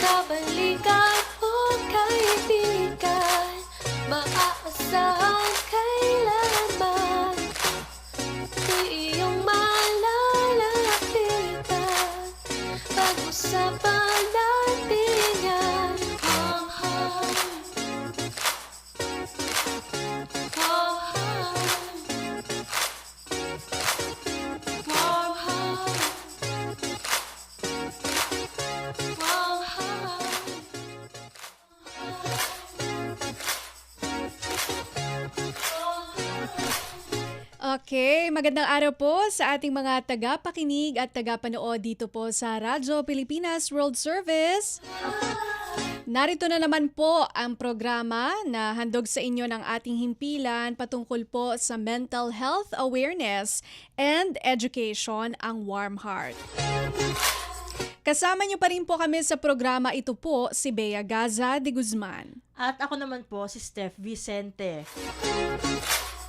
Kabalikan o kaibigan, maaasahan kailanman, di iyong malalapitan. Pag-usapan natin yan. Hang hang, hang hang, hang hang, hang hang. Okay, magandang araw po sa ating mga tagapakinig at tagapanood dito po sa Radyo Pilipinas World Service. Narito na naman po ang programa na handog sa inyo ng ating himpilan patungkol po sa mental health awareness and education, ang Warm Heart. Kasama niyo pa rin po kami sa programa ito po si Bea Gaza de Guzman. At ako naman po si Steph Vicente.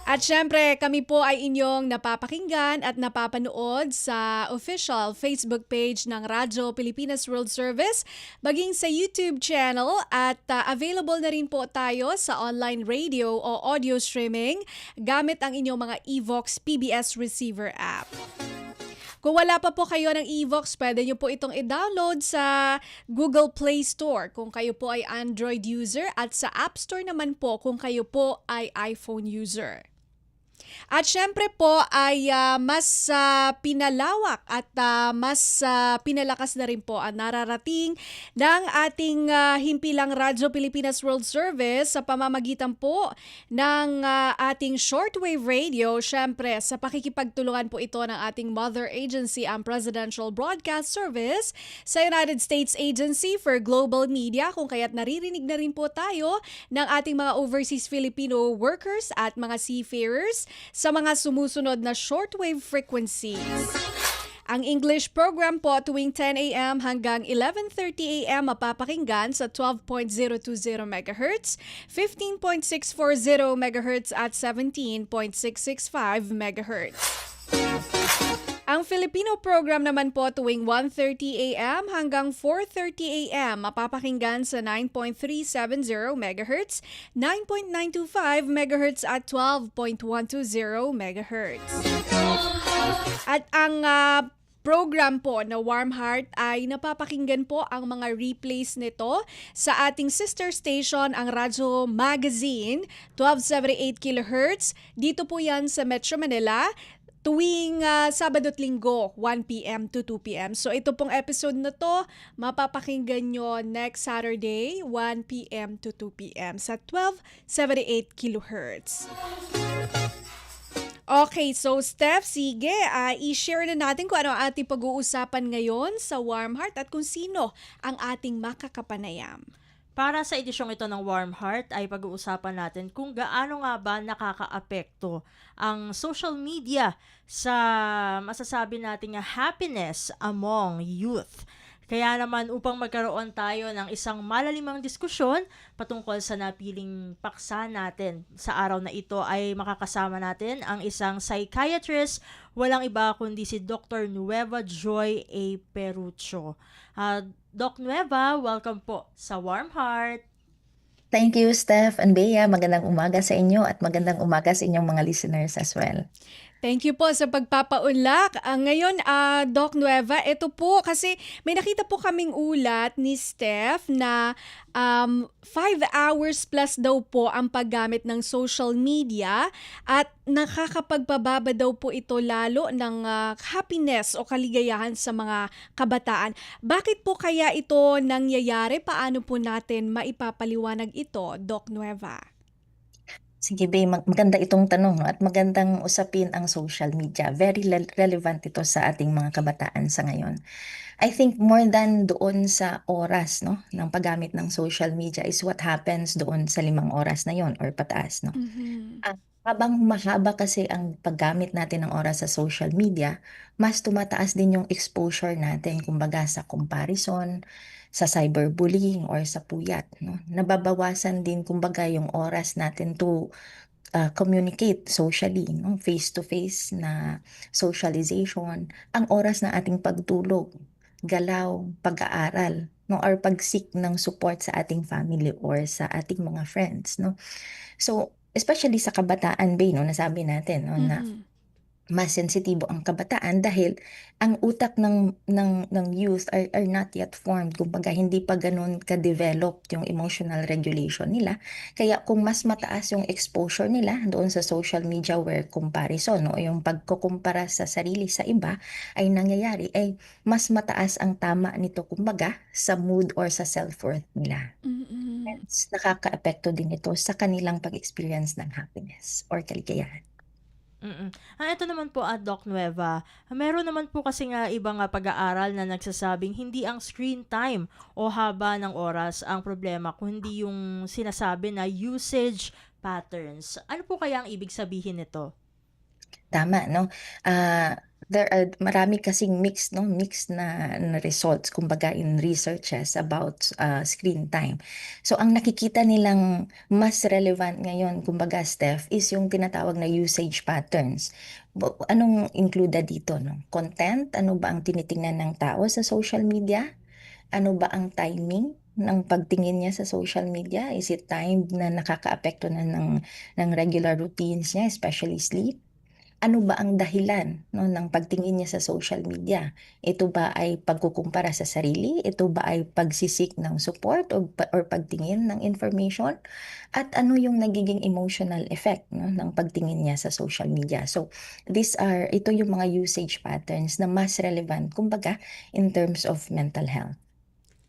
At syempre, kami po ay inyong napapakinggan at napapanood sa official Facebook page ng Radyo Pilipinas World Service, maging sa YouTube channel at available na rin po tayo sa online radio o audio streaming gamit ang inyong mga Evox PBS receiver app. Kung wala pa po kayo ng Evox, pwede nyo po itong i-download sa Google Play Store kung kayo po ay Android user at sa App Store naman po kung kayo po ay iPhone user. At syempre po ay mas pinalawak at mas pinalakas na rin po ang nararating ng ating himpilang Radyo Pilipinas World Service sa pamamagitan po ng ating shortwave radio. Syempre sa pakikipagtulungan po ito ng ating mother agency, ang Presidential Broadcast Service sa United States Agency for Global Media, kung kaya't naririnig na rin po tayo ng ating mga overseas Filipino workers at mga seafarers sa mga sumusunod na shortwave frequencies. Ang English program po tuwing 10 a.m. hanggang 11:30 a.m. mapapakinggan sa 12.020 MHz, 15.640 MHz at 17.665 MHz. Ang Filipino program naman po tuwing 1:30 a.m. hanggang 4:30 a.m. mapapakinggan sa 9.370 MHz, 9.925 MHz at 12.120 MHz. At ang program po na Warm Heart ay napapakinggan po ang mga replays nito sa ating sister station, ang Radyo Magazine, 1278 kHz. Dito po yan sa Metro Manila tuwing Sabado at Linggo, 1 p.m. to 2 p.m. So ito pong episode na to, mapapakinggan nyo next Saturday, 1 p.m. to 2 p.m. sa 1278 kHz. Okay, so Steph, sige, i-share na natin kung ano ang ating pag-uusapan ngayon sa Warm Heart at kung sino ang ating makakapanayam. Para sa edisyong ito ng Warm Heart ay pag-uusapan natin kung gaano nga ba nakakaapekto ang social media sa masasabi nating happiness among youth. Kaya naman upang magkaroon tayo ng isang malalimang diskusyon patungkol sa napiling paksa natin sa araw na ito ay makakasama natin ang isang psychiatrist, walang iba kundi si Dr. Nueva Joy A. Perucho. Doc Nueva, welcome po sa Warm Heart. Thank you, Steph and Bea. Magandang umaga sa inyo at magandang umaga sa inyong mga listeners as well. Thank you po sa pagpapaunlak. Ngayon, Doc Nueva, ito po kasi may nakita po kaming ulat ni Steph na 5 hours plus daw po ang paggamit ng social media at nakakapagpababa daw po ito lalo ng happiness o kaligayahan sa mga kabataan. Bakit po kaya ito nangyayari? Paano po natin maipapaliwanag ito, Doc Nueva? Sige, Bea, maganda itong tanong, no? At magandang usapin ang social media. Very relevant ito sa ating mga kabataan sa ngayon. I think more than doon sa oras, no, ng paggamit ng social media is what happens doon sa 5 oras na yon or pataas, no. Mhm. Habang mahaba kasi ang paggamit natin ng oras sa social media, mas tumataas din yung exposure natin kumbaga sa comparison, sa cyberbullying or sa puyat, 'no? Nababawasan din kumbaga yung oras natin to communicate socially, 'no, face to face na socialization, ang oras ng ating pagtulog, galaw, pag-aaral, 'no, or pag-seek ng support sa ating family or sa ating mga friends, 'no. So, especially sa kabataan, Bey, 'no, nasabi natin, 'no, na Mhm. mas sensitibo ang kabataan dahil ang utak ng youth are not yet formed. Kumbaga hindi pa gano'n ka-developed yung emotional regulation nila. Kaya kung mas mataas yung exposure nila doon sa social media where comparison, 'no, yung pagkukumpara sa sarili sa iba ay nangyayari, ay mas mataas ang tama nito kumbaga sa mood or sa self-worth nila. Mm. Hence, nakakaapekto din ito sa kanilang pag-experience ng happiness or kaligayahan. Ito naman po, Doc Nueva, meron naman po kasi nga ibang pag-aaral na nagsasabing hindi ang screen time o haba ng oras ang problema, kundi yung sinasabi na usage patterns. Ano po kaya ang ibig sabihin nito? Tama 'no, there are marami kasing mixed na results kumbaga in researches about, screen time. So ang nakikita nilang mas relevant ngayon kumbaga Steph, is yung tinatawag na usage patterns. Anong included dito 'no, content, ano ba ang tinitingnan ng tao sa social media? Ano ba ang timing ng pagtingin niya sa social media? Is it timed na nakakaapekto na ng regular routines niya, especially sleep? Ano ba ang dahilan 'no, ng pagtingin niya sa social media? Ito ba ay pagkukumpara sa sarili? Ito ba ay pagsisik ng support or pagtingin ng information? At ano yung nagiging emotional effect 'no, ng pagtingin niya sa social media? So, ito yung mga usage patterns na mas relevant kumbaga in terms of mental health.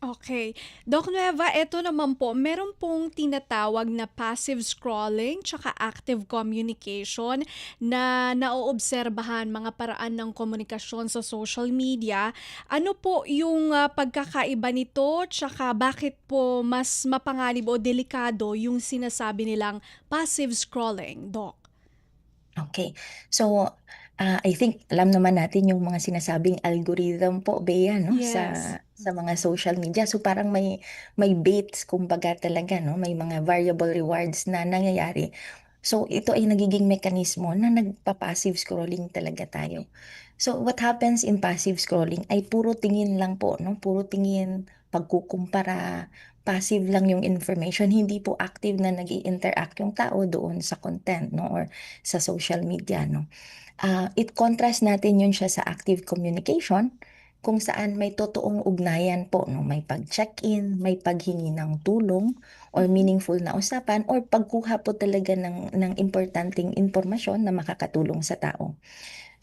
Okay. Doc Nueva, eto naman po, meron pong tinatawag na passive scrolling tsaka active communication na naoobserbahan mga paraan ng komunikasyon sa social media. Ano po yung pagkakaiba nito tsaka bakit po mas mapanganib o delikado yung sinasabi nilang passive scrolling, Doc? Okay. So, I think alam naman natin yung mga sinasabing algorithm po, Bea, 'no, Yes. sa mga social media. So, parang may baits kumbaga talaga, 'no, may mga variable rewards na nangyayari. So, ito ay nagiging mekanismo na nagpa-passive scrolling talaga tayo. So, what happens in passive scrolling ay puro tingin lang po, 'no, puro tingin, pagkukumpara, passive lang yung information, hindi po active na nag-i-interact yung tao doon sa content, 'no, or sa social media 'no. It contrast natin 'yun siya sa active communication kung saan may totoong ugnayan po 'no, may pag-check-in, may paghingi ng tulong or Mhm. meaningful na usapan or pagkuha po talaga ng importanteng impormasyon na makakatulong sa tao.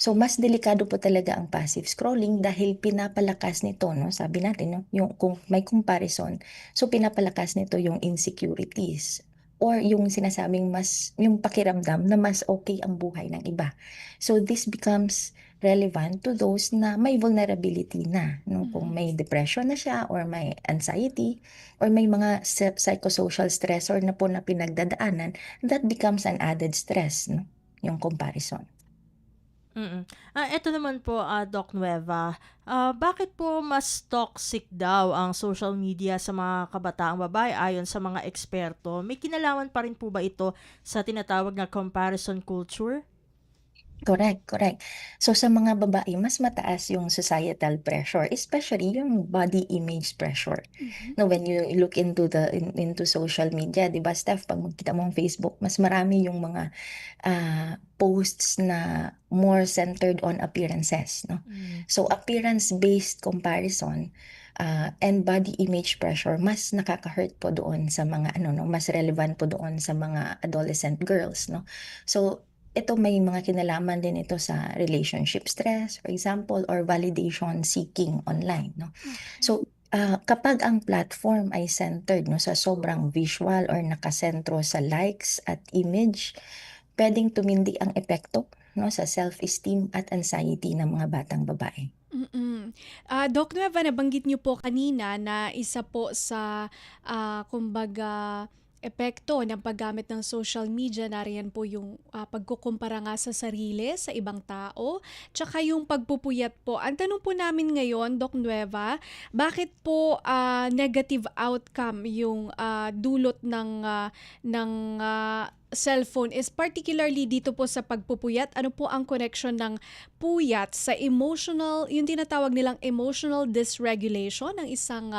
So, mas delikado po talaga ang passive scrolling dahil pinapalakas nito 'no, sabi natin 'no, yung kung may comparison, so pinapalakas nito yung insecurities or yung sinasabing yung pakiramdam na mas okay ang buhay ng iba. So, this becomes relevant to those na may vulnerability na 'no, kung Mhm. may depression na siya or may anxiety or may mga psychosocial stressor na po na pinagdadaanan, that becomes an added stress 'no, yung comparison. Eto naman po, Doc Nueva, bakit po mas toxic daw ang social media sa mga kabataang babae ayon sa mga eksperto? May kinalaman pa rin po ba ito sa tinatawag na comparison culture? Correct, correct. So sa mga babae mas mataas yung societal pressure, especially yung body image pressure. Mhm. No, when you look into social media, 'di ba, Steph, pag magkita mo ang Facebook, mas marami yung mga posts na more centered on appearances, no. Hmm. So appearance-based comparison and body image pressure mas nakaka-hurt po doon sa mga ano, no, mas relevant po doon sa mga adolescent girls, no. So ito may mga kinalaman din ito sa relationship stress, for example, or validation seeking online, no. Okey. So, kapag ang platform ay centered 'no, sa sobrang visual or nakasentro sa likes at image, puwedeng tumindi ang epekto 'no, sa self-esteem at anxiety ng mga batang babae. Doc Nueva, nabanggit niyo po kanina na isa po sa, kumbaga, epekto ng paggamit ng social media, nariyan po yung pagkukumpara nga sa sarili, sa ibang tao, tsaka yung pagpupuyat po. Ang tanong po namin ngayon, Doc Nueva, bakit po negative outcome yung dulot ng cellphone is particularly dito po sa pagpupuyat? Ano po ang connection ng puyat sa emotional, yung tinatawag nilang emotional dysregulation ng isang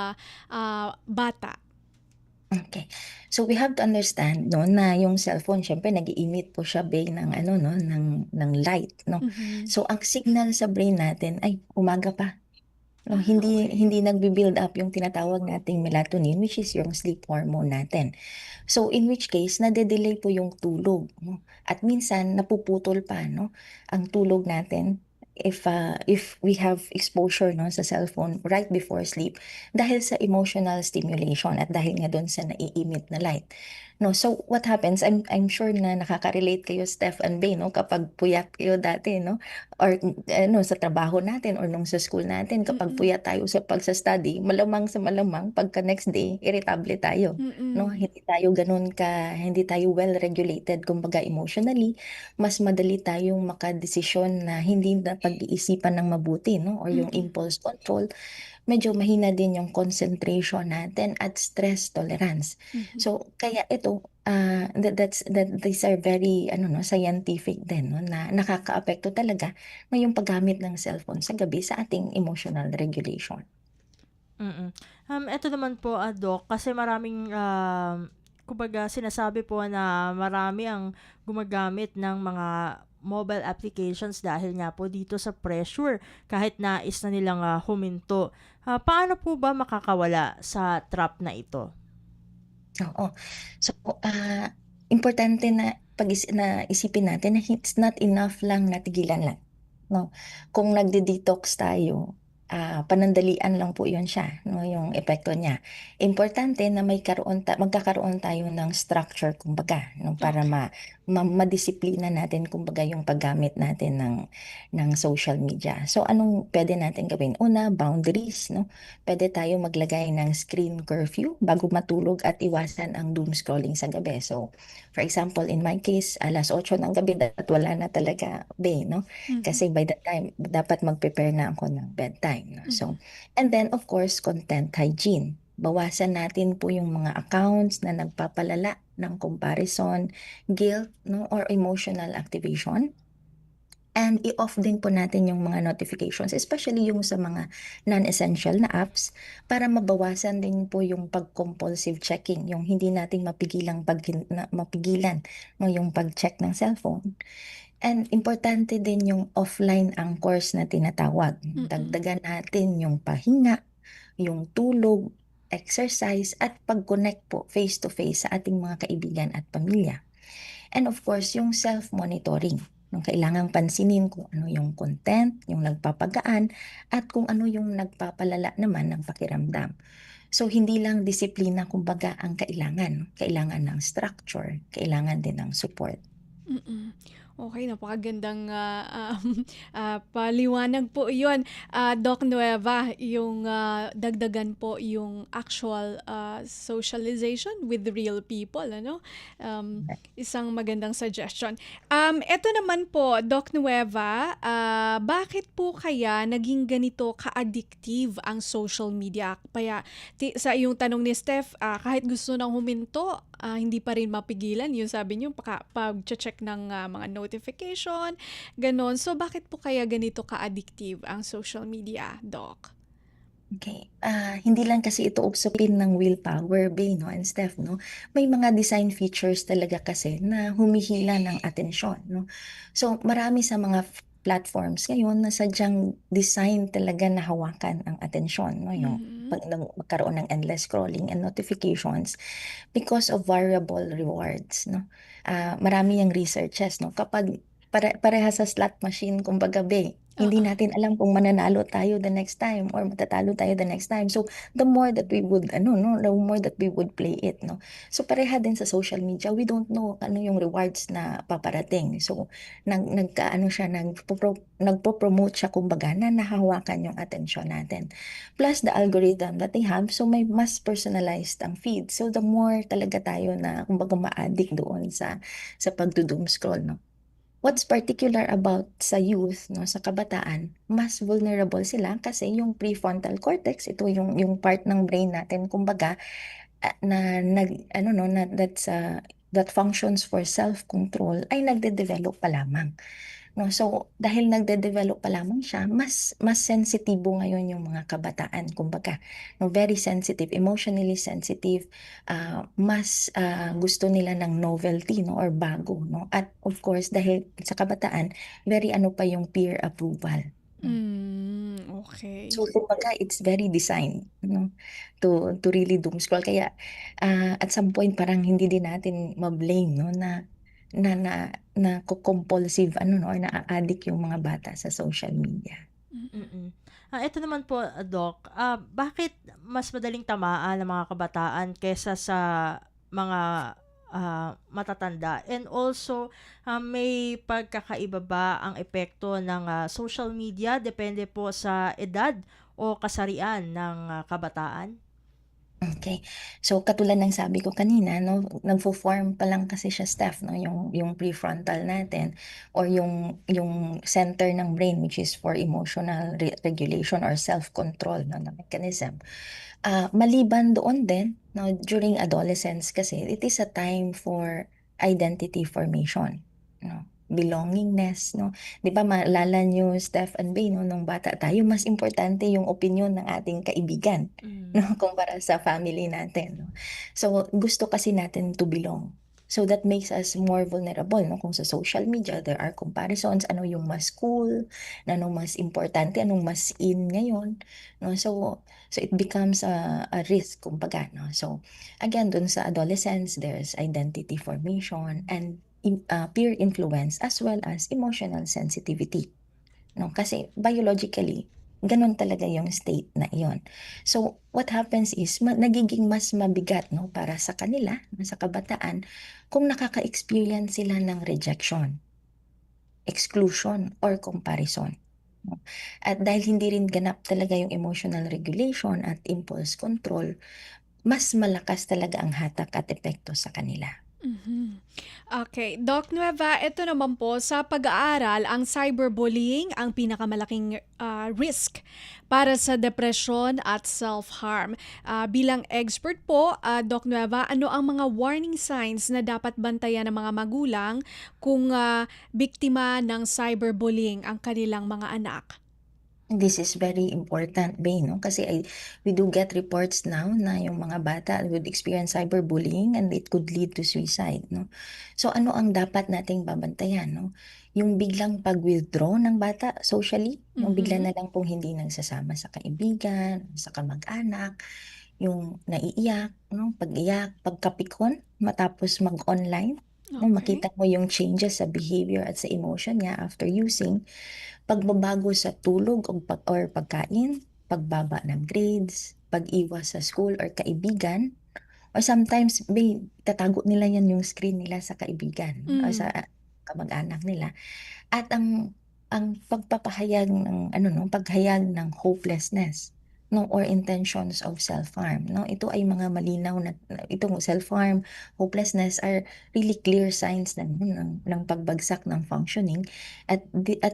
bata? Okay. So we have to understand no na yung cellphone syempre nag-i-emit po siya ng ano no ng light no. Mhm. So ang signal sa brain natin ay umaga pa. No, hindi Okay. hindi nagbi-build up yung tinatawag nating melatonin which is yung sleep hormone natin. So in which case nade-delay po yung tulog no. At minsan napuputol pa no ang tulog natin if we have exposure no sa cellphone right before sleep dahil sa emotional stimulation at dahil nga doon sa nai-emit na light. No, so what happens, I'm sure na nakaka-relate kayo Steph and Bey no kapag puyat kayo dati no or ano sa trabaho natin or nung sa school natin kapag Mm. puyat tayo sa pagsa-study, malamang sa malamang pagka next day irritable tayo, no? Mm. Hindi tayo well regulated kumbaga emotionally, mas madali tayong makadesisyon na hindi na pag-iisipan ng mabuti, no? Or yung Mm. impulse control, medyo mahina din yung concentration natin at stress tolerance. Mhm. So kaya ito these are very ano no scientific din no na nakakaapekto talaga na yung paggamit ng cellphone sa gabi sa ating emotional regulation. Mm. Eto naman po, Doc, kasi maraming, kumbaga sinasabi po na marami ang gumagamit ng mga mobile applications dahil nga po dito sa pressure kahit nais na nilang huminto. Paano po ba makakawala sa trap na ito? Oo. So, importante na na isipin natin na it's not enough lang na tigilan lang, 'no? Kung nagde-detox tayo, panandalian lang po 'yun siya, 'no, yung epekto niya. Importante na magkakaroon tayo ng structure kumbaga, 'no, para Okay. madisiplina natin kumbaga yung paggamit natin ng social media. So, anong puwede natin gawin? Una, boundaries, 'no? Puwede tayo maglagay ng screen curfew bago matulog at iwasan ang doom scrolling sa gabi. So, for example, in my case, 8:00 ng gabi dapat wala na talaga, no? Mhm. Kasi by that time dapat mag-prepare na ako ng bedtime, no? Mhm. So, and then of course, content hygiene. Bawasan natin po yung mga accounts na nagpapalala ng comparison, guilt, no, or emotional activation. And i-off din po natin yung mga notifications, especially yung sa mga non-essential na apps para mabawasan din po yung pag-compulsive checking, yung hindi natin mapigilan no, yung pag-check ng cellphone. And importante din yung offline anchors na tinatawag. Mm. Dagdagan natin yung pahinga, yung tulog, exercise at pag-connect po face-to-face sa ating mga kaibigan at pamilya. And of course, yung self-monitoring. Nung kailangang pansinin kung ano yung content, yung nagpapagaan, at kung ano yung nagpapalala naman ng pakiramdam. So, hindi lang disiplina kumbaga ang kailangan. Kailangan ng structure, kailangan din ng support. Mm. Okey, napakagandang, paliwanag po iyon, Doc Nueva, yung, dagdagan po yung actual, socialization with real people ano, isang magandang suggestion. Eto naman po, Doc Nueva, bakit po kaya naging ganito ka-addictive ang social media? Kaya sa yung tanong ni Steph, kahit gusto nang huminto, hindi pa rin mapigilan yung sabi niyo pagche-check ng, mga notification, gano'n. So, bakit po kaya ganito ka-addictive ang social media, Doc? Okay. Hindi lang kasi ito usapin ng willpower, no, and Steph, no? May mga design features talaga kasi na humihila ng atensyon, no? So, marami sa mga platforms ngayon na sadyang design talaga na hawakan ang atensyon, no? Yung Mhm. magkaroon ng endless scrolling and notifications because of variable rewards, no? Marami yung researches, no? Kapag parehas sa slot machine, kumbaga, hindi Oo. natin alam kung mananalo tayo the next time or matatalo tayo the next time. So, the more that we would, the more that we would play it, no? So, pareha din sa social media, we don't know ano yung rewards na paparating. So, nagpo-promote siya, kumbaga, na nahahawakan yung atensyon natin. Plus, the algorithm that they have, so may mas personalized ang feed. So, the more talaga tayo na, kumbaga, ma-addict doon sa pagdo-doom scroll, no? What's particular about sa youth, no, sa kabataan, mas vulnerable sila kasi yung prefrontal cortex, ito yung part ng brain natin, kumbaga, na that functions for self-control ay nagde-develop pa lamang. No, so dahil nagde-develop pa lamang siya, mas sensitibo ngayon yung mga kabataan, kumbaga, no, very sensitive, emotionally sensitive, mas gusto nila ng novelty, no, or bago, no, at of course dahil sa kabataan, very pa yung peer approval, no? Okay. So kumbaga, it's very designed, no, to really doom scroll. Kaya at some point parang hindi din natin ma-blame, no, na na na compulsive no, or na-addict yung mga bata sa social media. Mm. Ito naman po, Doc, bakit mas madaling tamaan ng mga kabataan kaysa sa mga matatanda? And also, may pagkakaiba ba ang epekto ng social media depende po sa edad o kasarian ng kabataan? Okay. So katulad ng sabi ko kanina, no, nagfo-form pa lang kasi siya, Steph, no, yung prefrontal natin or yung center ng brain, which is for emotional regulation or self-control, no, na mechanism. Maliban doon din, no, during adolescence kasi, it is a time for identity formation, no, belongingness, no. 'Di ba maalala niyo, Steph and Bey, no, nung bata tayo, mas importante yung opinyon ng ating kaibigan, no, kumpara sa family natin, no. So, gusto kasi natin to belong. So, that makes us more vulnerable, no, kung sa social media, there are comparisons, ano yung mas cool, anong mas importante, anong mas in ngayon, no. So it becomes a risk, kumbaga, no. So again, dun sa adolescence, there's identity formation and peer influence as well as emotional sensitivity, no. Kasi biologically, ganun talaga yung state na iyon. So what happens is nagiging mas mabigat, no, para sa kanila, sa kabataan, kung nakaka-experience sila ng rejection, exclusion, or comparison, no. At dahil hindi rin ganap talaga yung emotional regulation at impulse control, mas malakas talaga ang hatak at epekto sa kanila. Okay, Doc Nueva, ito naman po, sa pag-aaral, ang cyberbullying ang pinakamalaking risk para sa depression at self-harm. Bilang expert po, Doc Nueva, ano ang mga warning signs na dapat bantayan ng mga magulang kung biktima ng cyberbullying ang kanilang mga anak? This is very important, Bey, no? Kasi we do get reports now na yung mga bata would experience cyberbullying and it could lead to suicide, no? So ano ang dapat nating babantayan, no? Yung biglang pag-withdraw ng bata socially, yung bigla na lang pong hindi nagsasama sa kaibigan, sa kamag-anak, yung naiiyak, no? Pag-iyak, pagkapikon matapos mag-online, no? Okay. Makita mo yung changes sa behavior at sa emotion niya after using, pagbabago sa tulog or pagkain, pagbaba ng grades, pag-iwas sa school or kaibigan, or sometimes tatago nila yan yung screen nila sa kaibigan o sa kamag-anak nila. At ang pagpapahayag ng paghayag ng hopelessness, no, or intentions of self-harm, no. Ito ay mga malinaw na itong self-harm, hopelessness are really clear signs ng pagbagsak ng functioning at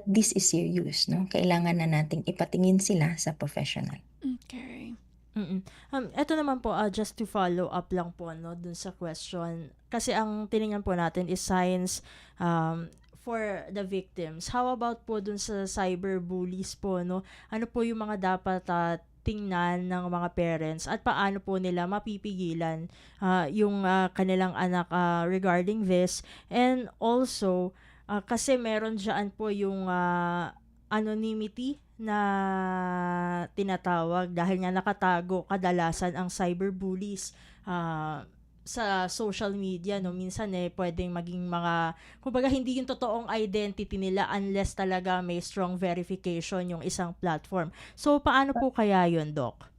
this is serious, no. Kailangan na nating ipatingin sila sa professional. Okay. Eto naman po, just to follow up lang po, no, dun sa question. Kasi ang tiningnan po natin is signs for the victims. How about po dun sa cyberbullies po, no? Ano po yung mga dapat tingnan ng mga parents at paano po nila mapipigilan yung kanilang anak regarding this? And also, kasi meron dyan po yung anonymity na tinatawag dahil nga nakatago kadalasan ang cyberbullies sa social media, no, minsan pwedeng maging mga, kumbaga hindi yung totoong identity nila unless talaga may strong verification yung isang platform. So paano po kaya yun, Doc?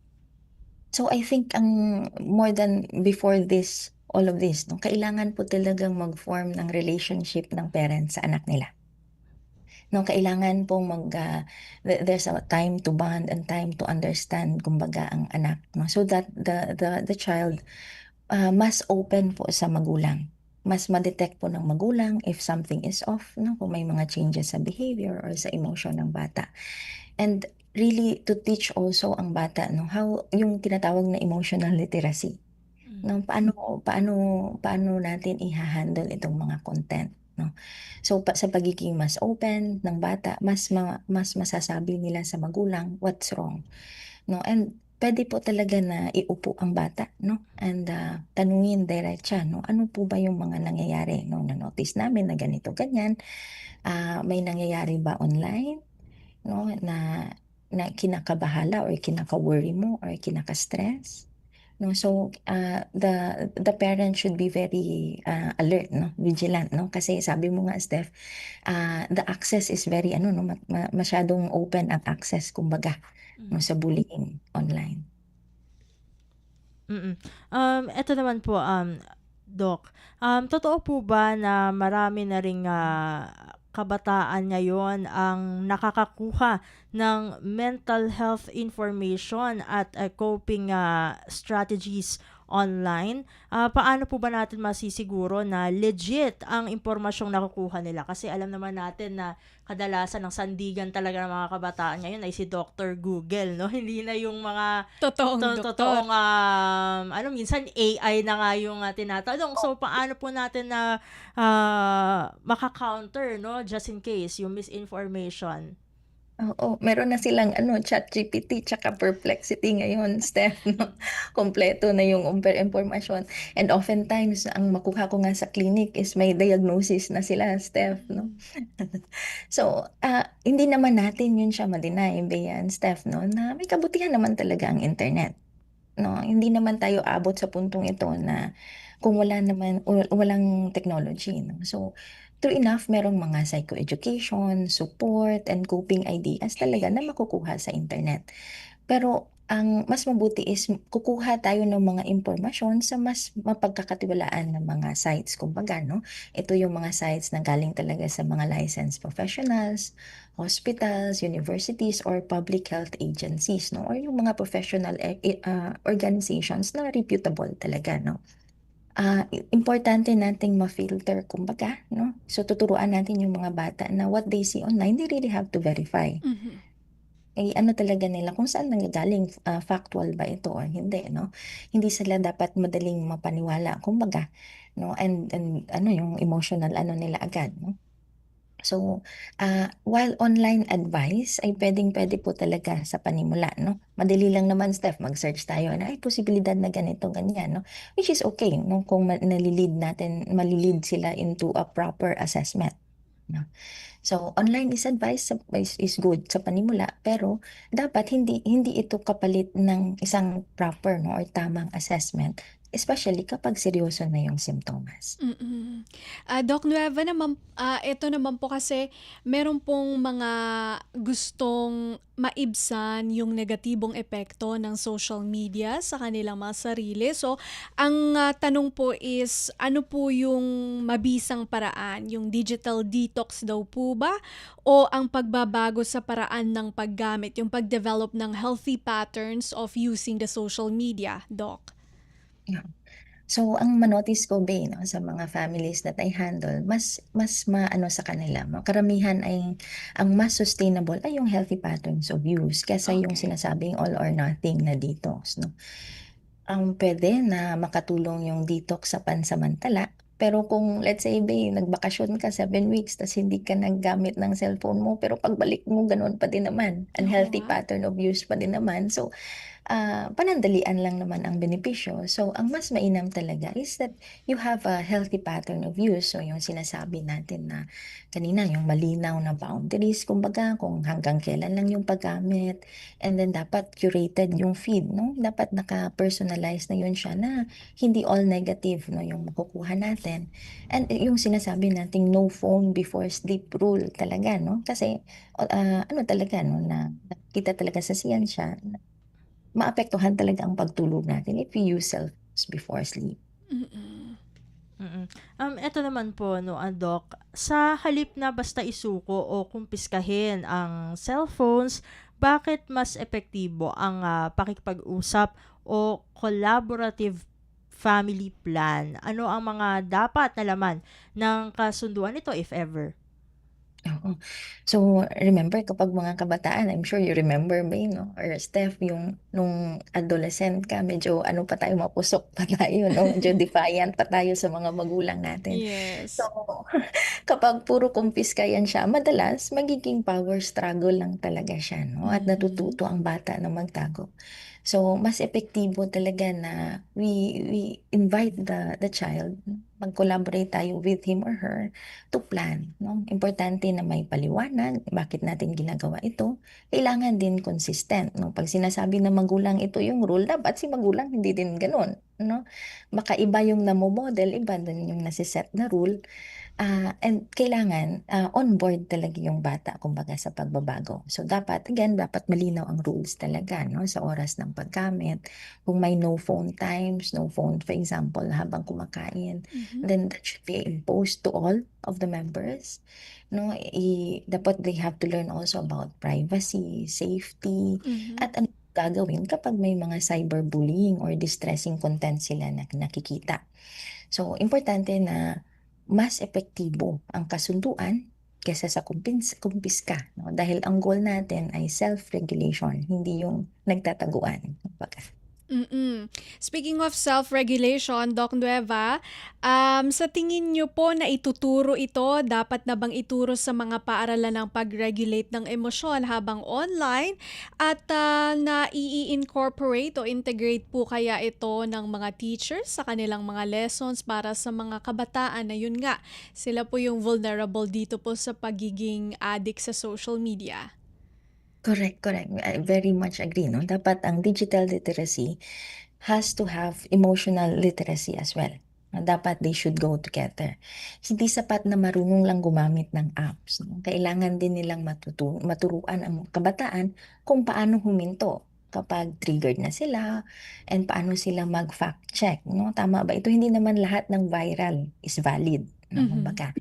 So I think ang more than before this, all of this, no, kailangan po talagang mag-form ng relationship ng parents sa anak nila. No, kailangan pong there's a time to bond and time to understand kumbaga ang anak, no, so that the child mas open po sa magulang. Mas ma-detect po ng magulang if something is off, no, kung may mga changes sa behavior or sa emotion ng bata. And really to teach also ang bata, no, how yung tinatawag na emotional literacy. No, paano natin iha-handle itong mga content, no? So sa pagiging mas open ng bata, mas masasabi nila sa magulang what's wrong, no? And pwede po talaga na iupo ang bata, no? And tanungin diretsa, no? Ano po ba yung mga nangyayari, no? Na-notice namin na ganito, ganyan. May nangyayari ba online, no? Na kinakabahala or kinaka-worry mo or kinaka-stress, no? So the parent should be very alert, no? Vigilant, no? Kasi sabi mo nga, Steph, the access is very no, masyadong open ang access kumbaga, no, sa bullying online. Mm. Eto naman po, Doc. Totoo po ba na marami na ring kabataan ngayon ang nakakakuha ng mental health information at coping strategies online? Paano po ba natin masisiguro na legit ang impormasyong nakukuha nila? Kasi alam naman natin na kadalasan ng sandigan talaga ng mga kabataan ngayon ay si Dr. Google, no? Hindi na yung mga Totoong doktor. totoong minsan AI na nga yung tinatanong. So paano po natin na maka-counter, no, just in case yung misinformation? Oo, meron na silang ChatGPT tsaka Perplexity ngayon, Steph, no? Kompleto na yung impormasyon. And oftentimes, ang makuha ko nga sa clinic is may diagnosis na sila, Steph, no? So, hindi naman natin yun siya ma-deny, Bea and Steph, no? Na may kabutihan naman talaga ang internet, no? Hindi naman tayo abot sa puntong ito na kung walang technology, no? So, true enough, merong mga psychoeducation, support, and coping ideas talaga na makukuha sa internet. Pero ang mas mabuti is kukuha tayo ng mga impormasyon sa mas mapagkakatiwalaan ng mga sites. Kumbaga, no? Ito yung mga sites na galing talaga sa mga licensed professionals, hospitals, universities, or public health agencies, no? Or yung mga professional organizations na reputable talaga, no? Importante nating ma-filter kumbaga, no? So tuturuan natin yung mga bata na what they see online, they really have to verify. Mhm. Ano talaga nila kung saan nanggagaling, factual ba ito or hindi, no? Hindi sila dapat madaling mapaniwala kumbaga, no? And yung emotional nila agad, no? So, while online advice ay puwedeng-puwede po talaga sa panimula, no? Madali lang naman, Steph, mag-search tayo na, ay posibilidad na ganito, ganyan, no? Which is okay, no? Kung malilid sila into a proper assessment, no? So, online is good sa panimula, pero dapat hindi ito kapalit ng isang proper, no, or tamang assessment, especially kapag seryoso na yung simptomas. Mm. Doc Nueva naman, ito naman po kasi meron pong mga gustong maibsan yung negatibong epekto ng social media sa kanilang mga sarili. So, ang tanong po is, ano po yung mabisang paraan? Yung digital detox daw po ba? O ang pagbabago sa paraan ng paggamit, yung pag-develop ng healthy patterns of using the social media, Doc? Yeah. So, ang ma-notice ko, Bey, no, sa mga families that I handle, mas sa kanila, karamihan ay ang mas sustainable ay yung healthy patterns of use kaysa yung Okay. sinasabing all or nothing na detox, no? Ang pwede na makatulong yung detox sa pansamantala, pero kung let's say, Bey, nagbakasyon ka 7 weeks tas hindi ka naggamit ng cellphone mo, pero pagbalik mo gano'n pa din naman, Oo unhealthy nga. pattern of use pa din naman. So, panandalian lang naman ang benepisyo. So, ang mas mainam talaga is that you have a healthy pattern of use. So, yung sinasabi natin na kanina, yung malinaw na boundaries, kumbaga, kung hanggang kailan lang yung paggamit. And then, dapat curated yung feed, no? Dapat naka-personalize na yun siya na hindi all negative, no, yung makukuha natin. And yung sinasabi nating no phone before sleep rule talaga, no? Kasi, ano talaga, no, na nakita talaga sa siyensya, maapektuhan talaga ang pagtulog natin if we use cell phones before sleep. Mm-mm. Mm. Eto naman po, no, Doc, sa halip na basta isuko o kumpiskahin ang cellphones, bakit mas epektibo ang pakikipag-usap o collaborative family plan? Ano ang mga dapat na laman ng kasunduan nito, if ever? Oo. So, remember kapag mga kabataan, I'm sure you remember May, no? Or Steph, yung nung adolescent ka, medyo ano pa tayo, mapusok pa tayo, no? Medyo defiant pa tayo sa mga magulang natin. So, Yes. kapag puro kumpiska yan siya, madalas magiging power struggle lang talaga siya, no? At Mhm. natututo ang bata na magtago. So, mas epektibo talaga na we invite the child, mag-collaborate tayo with him or her to plan, no? Importante na may paliwanag, bakit natin ginagawa ito. Kailangan din consistent, no? Pag sinasabi ng magulang ito yung rule, dapat si magulang hindi din ganun, no? Baka iba yung namo-model, iba din yung nasiset na rule. And kailangan on board talaga yung bata kumbaga sa pagbabago. So dapat, again, dapat malinaw ang rules talaga, no, sa oras ng paggamit. Kung may no phone times, no phone for example habang kumakain, Mhm. then that should be imposed to all of the members. No, dapat they have to learn also about privacy, safety, Mhm. at ano gagawin kapag may mga cyberbullying or distressing content sila na nakikita. So, importante na mas epektibo ang kasunduan kaysa sa kumpiska, no? Dahil ang goal natin ay self-regulation, hindi yung nagtataguan. Kumbaga. Mm. Speaking of self-regulation, Doc Nueva, sa tingin niyo po na ituturo ito, dapat na bang ituro sa mga paaralan ng pag-regulate ng emosyon habang online at na i-incorporate o integrate po kaya ito ng mga teachers sa kanilang mga lessons para sa mga kabataan na yun nga, sila po yung vulnerable dito po sa pagiging addict sa social media? Correct, correct. I very much agree, no? Dapat ang digital literacy has to have emotional literacy as well. Dapat they should go together. Hindi sapat na marunong lang gumamit ng apps, no? Kailangan din nilang maturuan ang kabataan kung paano huminto kapag triggered na sila and paano sila mag-fact check, no? Tama ba? Ito hindi naman lahat ng viral is valid, no? Mhm. Kumbaga,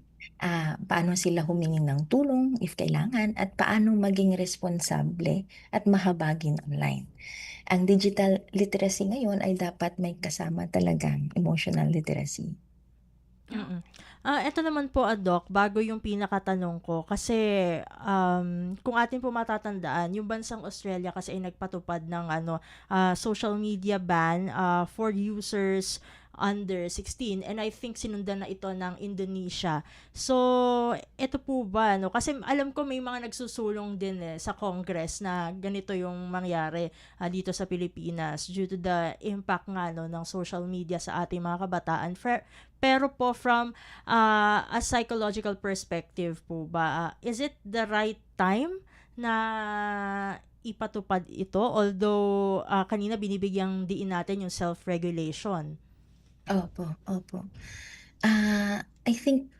paano sila humingi ng tulong if kailangan at paano maging responsable at mahabagin online. Ang digital literacy ngayon ay dapat may kasama talagang emotional literacy. Mm. Eto naman po, Doc, bago yung pinakatanong ko, kasi kung atin po matatandaan, yung bansang Australia kasi ay nagpatupad ng social media ban for users under 16, and I think sinundan na ito ng Indonesia. So, eto po ba, no? Kasi alam ko may mga nagsusulong din sa Congress na ganito yung mangyari dito sa Pilipinas due to the impact nga no, ng social media sa ating mga kabataan. Pero po from a psychological perspective po ba, is it the right time na ipatupad ito? Although kanina binibigyang diin natin yung self-regulation. Opo, opo. I think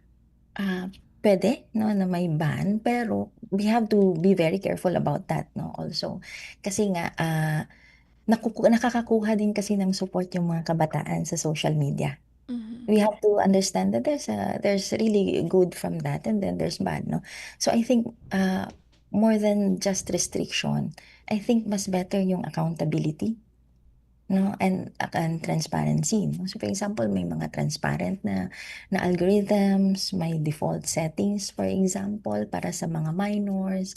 pwede, no, na may ban, pero we have to be very careful about that, no, also. Kasi nga, nakakakuha din kasi ng support yung mga kabataan sa social media. Mhm. We have to understand that there's really good from that and then there's bad, no? So I think more than just restriction, I think mas better yung accountability, no, and transparency, no? So for example, may mga transparent na algorithms, may default settings for example para sa mga minors,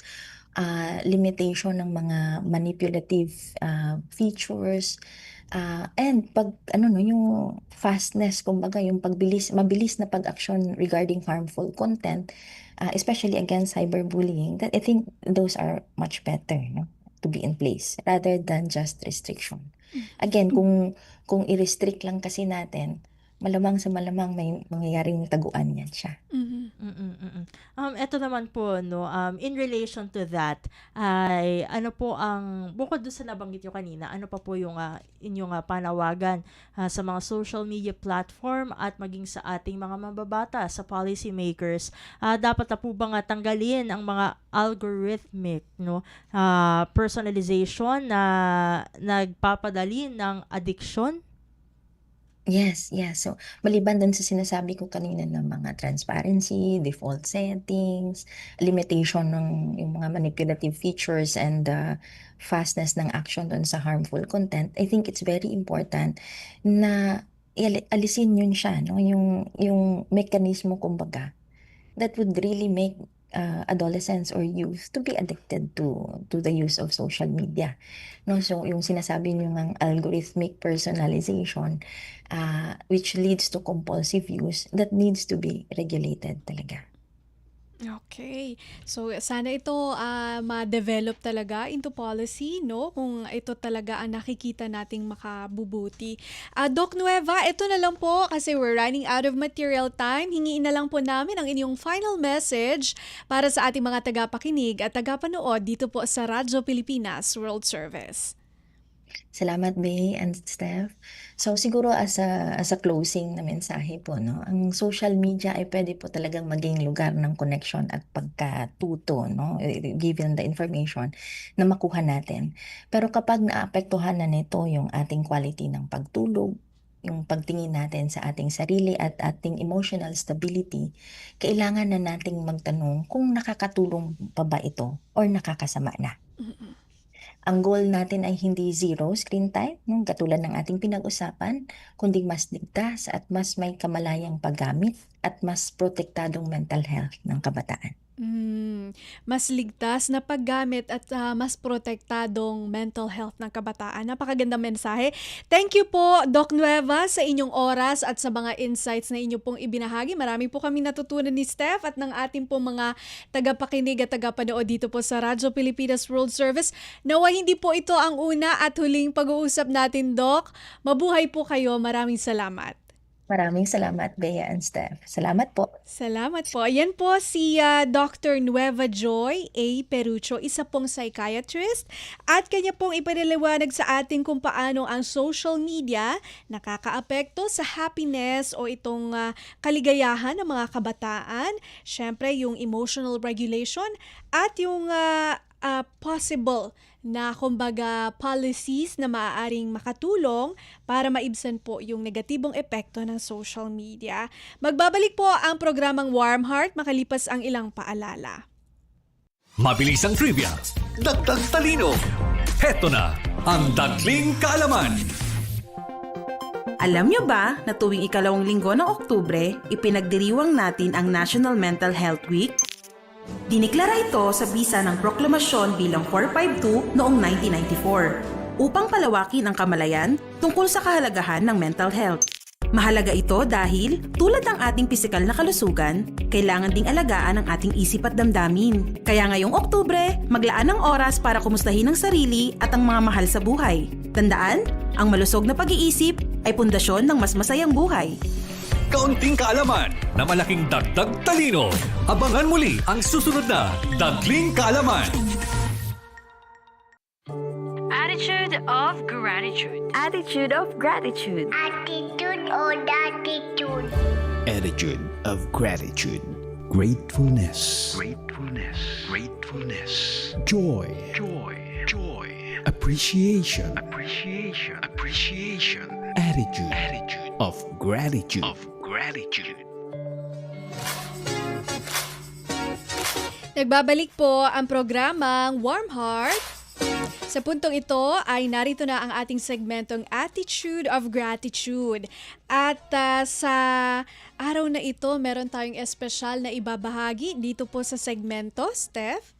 limitation ng mga manipulative features, and pag ano no, yung fastness, kumbaga yung mabilis na pag-action regarding harmful content, especially against cyberbullying, that I think those are much better, no? to be in place rather than just restriction. Again, kung i-restrict lang kasi natin, malamang sa malamang may mangyayaring taguan yan siya. Eto naman po, no, in relation to that, ay ano po ang, bukod doon sa nabanggit nyo kanina, ano pa po yung inyong panawagan sa mga social media platform at maging sa ating mga mambabata, sa policy makers? Dapat na po ba nga tanggalin ang mga algorithmic, no, personalization na nagpapadali ng addiction? Yes, yes. So, maliban dun sa sinasabi ko kanina ng mga transparency, default settings, limitation ng yung mga manipulative features and the fastness ng action dun sa harmful content, I think it's very important na alisin yun siya, no? Yung mekanismo, kumbaga, that would really make adolescents or youth to be addicted to the use of social media, no? So yung sinasabi niyo ng algorithmic personalization, which leads to compulsive use, that needs to be regulated talaga. Okay. So, sana ito ma-develop talaga into policy, no? Kung ito talaga ang nakikita nating makabubuti. Doc Nueva, ito na lang po kasi we're running out of material time. Hingiin na lang po namin ang inyong final message para sa ating mga tagapakinig at tagapanood dito po sa Radyo Pilipinas World Service. Salamat, Bey and Steph. So siguro as a closing na mensahe po, no, ang social media ay pwede po talagang maging lugar ng connection at pagkatuto, no, given the information na makuha natin. Pero kapag naapektuhan na nito yung ating quality ng pagtulog, yung pagtingin natin sa ating sarili at ating emotional stability, kailangan na nating magtanong kung nakakatulong pa ba ito or nakakasama na. Ang goal natin ay hindi zero screen time, katulad ng ating pinag-usapan, kundi mas ligtas at mas may kamalayang paggamit at mas protektadong mental health ng kabataan. Mas ligtas na paggamit at mas protektadong mental health ng kabataan. Napakagandang mensahe. Thank you po, Doc Nueva, sa inyong oras at sa mga insights na inyo pong ibinahagi. Marami po kami natutunan ni Steph at ng ating po mga tagapakinig at tagapanood dito po sa Radyo Pilipinas World Service. Nawa hindi po ito ang una at huling pag-uusap natin, Doc. Mabuhay po kayo. Maraming salamat. Maraming salamat, Bea and Steph. Salamat po. Salamat po. Ayan po si Dr. Nueva Joy A. Perucho, isa pong psychiatrist at kanya pong ipinaliwanag sa atin kung paano ang social media nakakaapekto sa happiness o itong kaligayahan ng mga kabataan. Siyempre, yung emotional regulation at yung possible na kumbaga policies na maaaring makatulong para maibsan po yung negatibong epekto ng social media. Magbabalik po ang programang Warm Heart makalipas ang ilang paalala. Mabilis ang trivia, dagdag talino. Heto na ang Dagling Kaalaman. Alam nyo ba na tuwing ikalawang linggo ng Oktubre, ipinagdiriwang natin ang National Mental Health Week? Diniklara ito sa bisa ng proklamasyon bilang 452 noong 1994 upang palawakin ang kamalayan tungkol sa kahalagahan ng mental health. Mahalaga ito dahil tulad ng ating pisikal na kalusugan, kailangan ding alagaan ang ating isip at damdamin. Kaya ngayong Oktubre, maglaan ng oras para kumustahin ang sarili at ang mga mahal sa buhay. Tandaan, ang malusog na pag-iisip ay pundasyon ng mas masayang buhay. Kaunting kaalaman na malaking dagdag talino. Abangan muli ang susunod na Dagling Kaalaman. Attitude of gratitude. Attitude of gratitude. Attitude or attitude. Attitude of gratitude. Gratefulness. Gratefulness. Gratefulness. Joy. Joy. Joy. Appreciation. Appreciation. Appreciation. Attitude. Attitude of gratitude. Of gratitude. Nagbabalik po ang programang Warm Heart. Sa puntong ito ay narito na ang ating segmentong Attitude of Gratitude. At sa araw na ito, meron tayong espesyal na ibabahagi dito po sa segmento, Steph.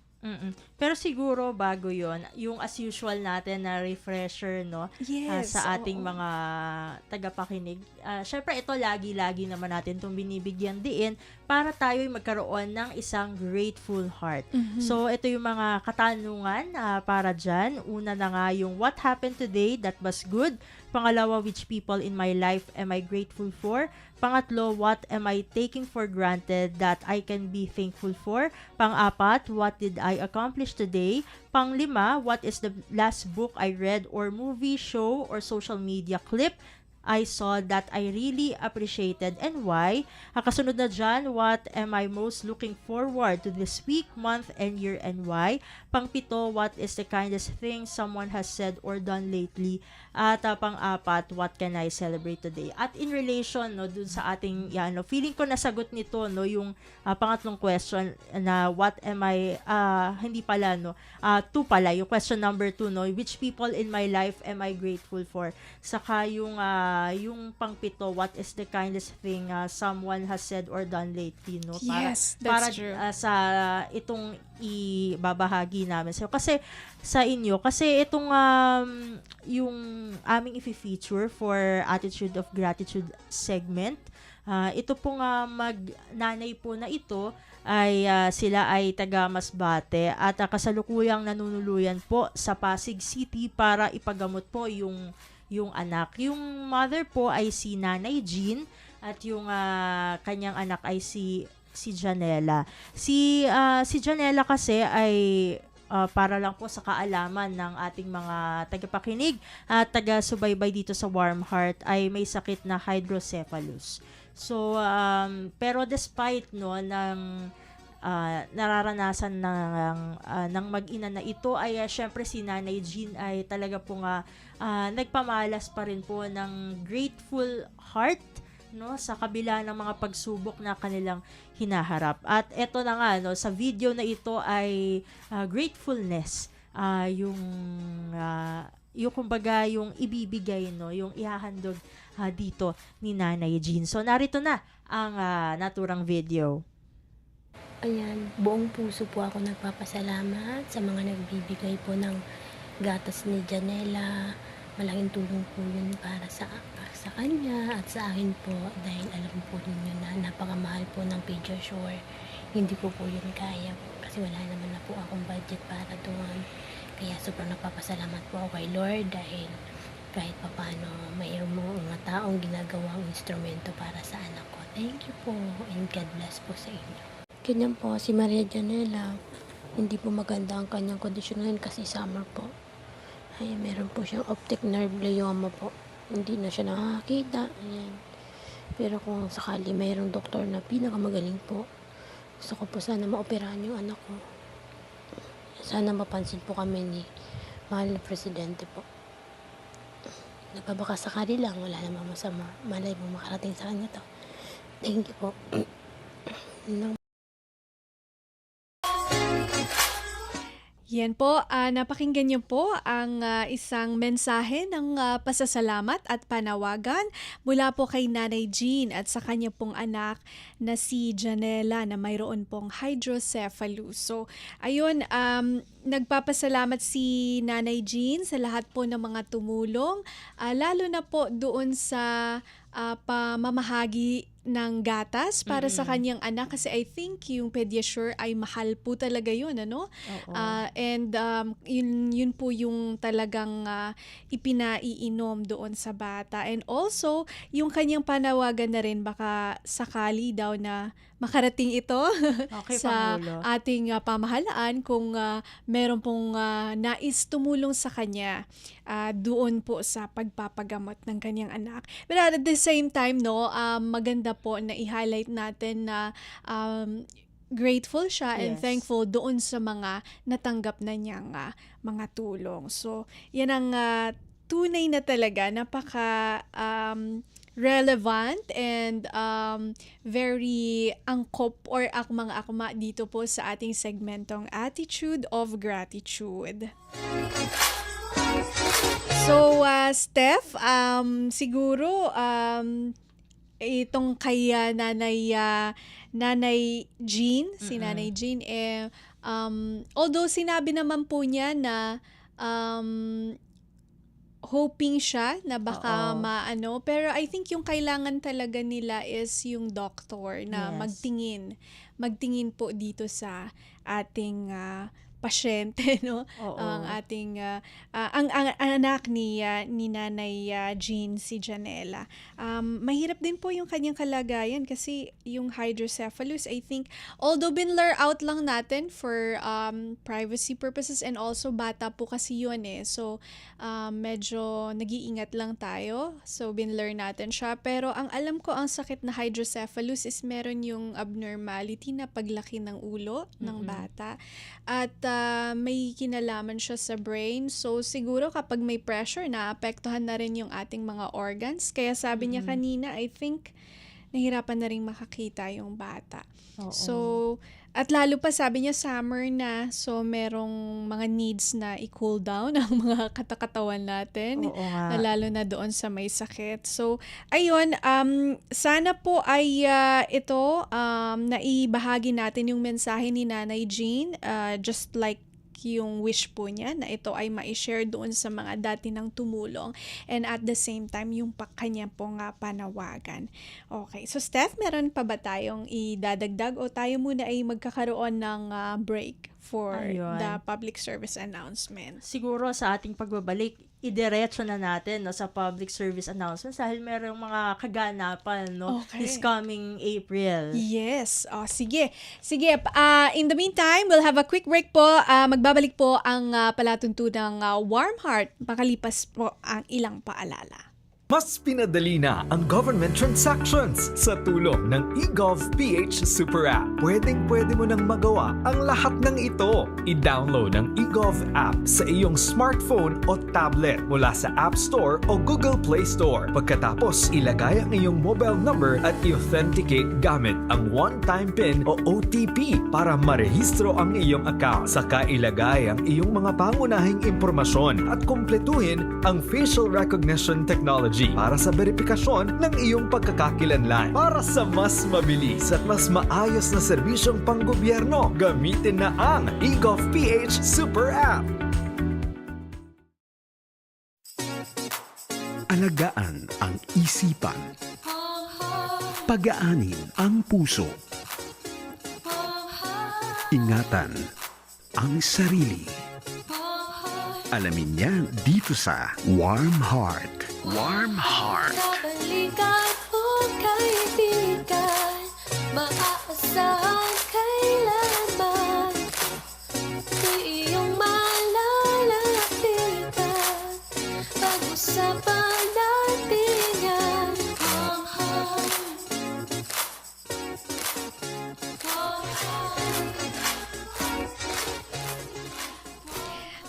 Pero siguro bago yon, yung as usual natin na refresher, no? Yes, Sa ating oo. mga tagapakinig. Syempre ito lagi-lagi naman natin itong binibigyan diin para tayo'y magkaroon ng isang grateful heart. So ito yung mga katanungan para dyan. Una na nga yung what happened today that was good. Pangalawa, which people in my life am I grateful for? Pangatlo, what am I taking for granted that I can be thankful for? Pang-apat, what did I accomplish today? Pang-lima, what is the last book I read or movie, show, or social media clip I saw that I really appreciated and why? Kasunod na dyan, what am I most looking forward to this week, month, and year and why? Pang-pito, what is the kindest thing someone has said or done lately? At pang-apat, what can I celebrate today? At in relation no dun sa ating feeling ko nasagot nito no yung pangatlong question na what am I hindi pala no two pala yung question number 2 no, which people in my life am I grateful for? Saka yung pang-pito, what is the kindest thing someone has said or done lately no? Yes, para that's true. sa itong ibabahagi namin sa'yo. Kasi sa inyo, kasi itong yung aming i-feature for Attitude of Gratitude segment, ito pong mag-nanay po na ito ay sila ay taga Masbate at kasalukuyang nanunuluyan po sa Pasig City para ipagamot po yung anak. Yung mother po ay si Nanay Jean at yung kanyang anak ay si Janela. Si Janela kasi ay para lang po sa kaalaman ng ating mga tagapakinig at taga-subaybay dito sa Warm Heart ay may sakit na hydrocephalus. So pero despite no ng nararanasan ng mag-ina na ito ay syempre si Nanay Jean ay talaga pong nagpamalas pa rin po ng grateful heart no sa kabila ng mga pagsubok na kanilang hinaharap. At eto na nga no, sa video na ito ay gratefulness yung kumbaga yung ibibigay no, yung ihahandog dito ni Nanay Jean. So narito na ang naturang video. Ayan, buong puso po ako nagpapasalamat sa mga nagbibigay po ng gatas ni Janela. Malaking tulong po yun para sa kanya at sa akin po dahil alam po ninyo na napakamahal po ng Pediasure. Hindi ko po yun kaya kasi wala naman na po akong budget para doon. Kaya sobrang nagpapasalamat po ako kay Lord dahil kahit papano mayroong mga taong ginagawang instrumento para sa anak ko. Thank you po and God bless po sa inyo. Ganyan po si Maria Janela. Hindi po maganda ang kanyang kondisyon ngayon kasi summer po. Ay, meron po siyang optic nerve glioma po. Hindi na siya nakakita. Ayan. Pero kung sakali mayroong doktor na pinakamagaling po, gusto ko po sana maoperahan yung anak ko. Sana mapansin po kami ni mahal na presidente po. Nagpabaka sakali lang, wala namang masama. Malay mo makarating sa kanya to. Thank you po. Yan po, napakinggan niyo po ang isang mensahe ng pasasalamat at panawagan mula po kay Nanay Jean at sa kanya pong anak na si Janela na mayroon pong hydrocephalus. So, ayun, nagpapasalamat si Nanay Jean sa lahat po ng mga tumulong, lalo na po doon sa pamamahagi ng gatas para sa kanyang anak kasi I think yung Pediasure ay mahal po talaga yun, ano? And yun po yung talagang ipinaiinom doon sa bata. And also, yung kanyang panawagan na rin baka sakali daw na makarating ito Okay, sa Pangulo. ating pamahalaan kung meron pong nais tumulong sa kanya doon po sa pagpapagamot ng kanyang anak. But at the same time, no, maganda po na i-highlight natin na grateful siya and Yes. thankful doon sa mga natanggap na niyang mga tulong. So, yan ang tunay na talaga, napaka relevant and very angkop or akmang-akma dito po sa ating segmentong Attitude of Gratitude. So, Steph, siguro itong kay Nanay Jean, si Nanay Jean, Although sinabi naman po niya na um, hoping siya na baka Oo. maano, pero I think yung kailangan talaga nila is yung doctor na Yes. magtingin po dito sa ating pasyente, no? Oo. Ang ating ang anak ni Nanay Jean, si Janela. Mahirap din po yung kanyang kalagayan kasi yung hydrocephalus, I think, although binlur out lang natin for privacy purposes, and also bata po kasi yun eh. So, medyo nag-iingat lang tayo. So, binlur natin siya. Pero ang alam ko, ang sakit na hydrocephalus is meron yung abnormality na paglaki ng ulo ng bata. At may kinalaman siya sa brain. So, siguro kapag may pressure, naapektuhan na rin yung ating mga organs. Kaya sabi niya kanina, I think, nahirapan na rin makakita yung bata. Oo. So, at lalo pa sabi niya summer na, so merong mga needs na i-cool down ang mga katakatawan natin. Oo nga. Na lalo na doon sa may sakit. So, ayun, sana po ay naibahagi natin yung mensahe ni Nanay Jean, just like yung wish po niya na ito ay ma-share doon sa mga dati nang tumulong, and at the same time yung kanya pong panawagan. Okay, so Steph, meron pa ba tayong idadagdag o tayo muna ay magkakaroon ng break for Ayun. the public service announcement? Siguro sa ating pagbabalik, idiretso na natin, no, sa public service announcements dahil merong mga kaganapan, no, Okay. this coming April. Yes. Sige. Sige. In the meantime, we'll have a quick break po. Magbabalik po ang palatuntunang Warm Heart makalipas po ang ilang paalala. Mas pinadali na ang government transactions sa tulong ng eGovPH Super App. Pwedeng-pwede mo nang magawa ang lahat ng ito. I-download ang eGov app sa iyong smartphone o tablet mula sa App Store o Google Play Store. Pagkatapos, ilagay ang iyong mobile number at i-authenticate gamit ang one-time PIN o OTP para marehistro ang iyong account. Saka ilagay ang iyong mga pangunahing impormasyon at kumpletuhin ang facial recognition technology para sa verifikasyon ng iyong pagkakakilanlan. Para sa mas mabilis at mas maayos na serbisyong panggobyerno, gamitin na ang eGovPH Super App. Alagaan ang isipan. Pagaanin ang puso. Ingatan ang sarili. Alamin yan dito sa Warm Heart. Warm Heart. Kabalikan o kaibigan, maaasahan kailanman. Di iyong malalapitan, pag-usapan natin yan.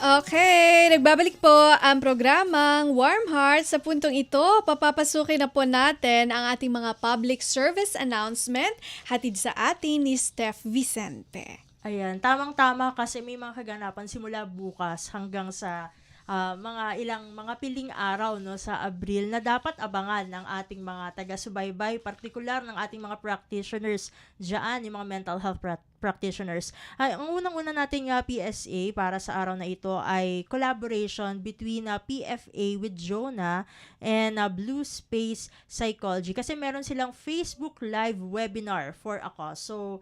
Okay, nagbabalik po ang programang Warm Heart. Sa puntong ito, papapasukin na po natin ang ating mga public service announcement hatid sa atin ni Steph Vicente. Ayan, tamang-tama kasi may mga kaganapan simula bukas hanggang sa mga piling araw, no, sa Abril na dapat abangan ng ating mga taga-subaybay, partikular ng ating mga practitioners diyan, yung mga mental health practitioners. Ang unang-una nating PSA para sa araw na ito ay collaboration between PFA with Jonah and Blue Space Psychology, kasi meron silang Facebook Live webinar for a cause. So,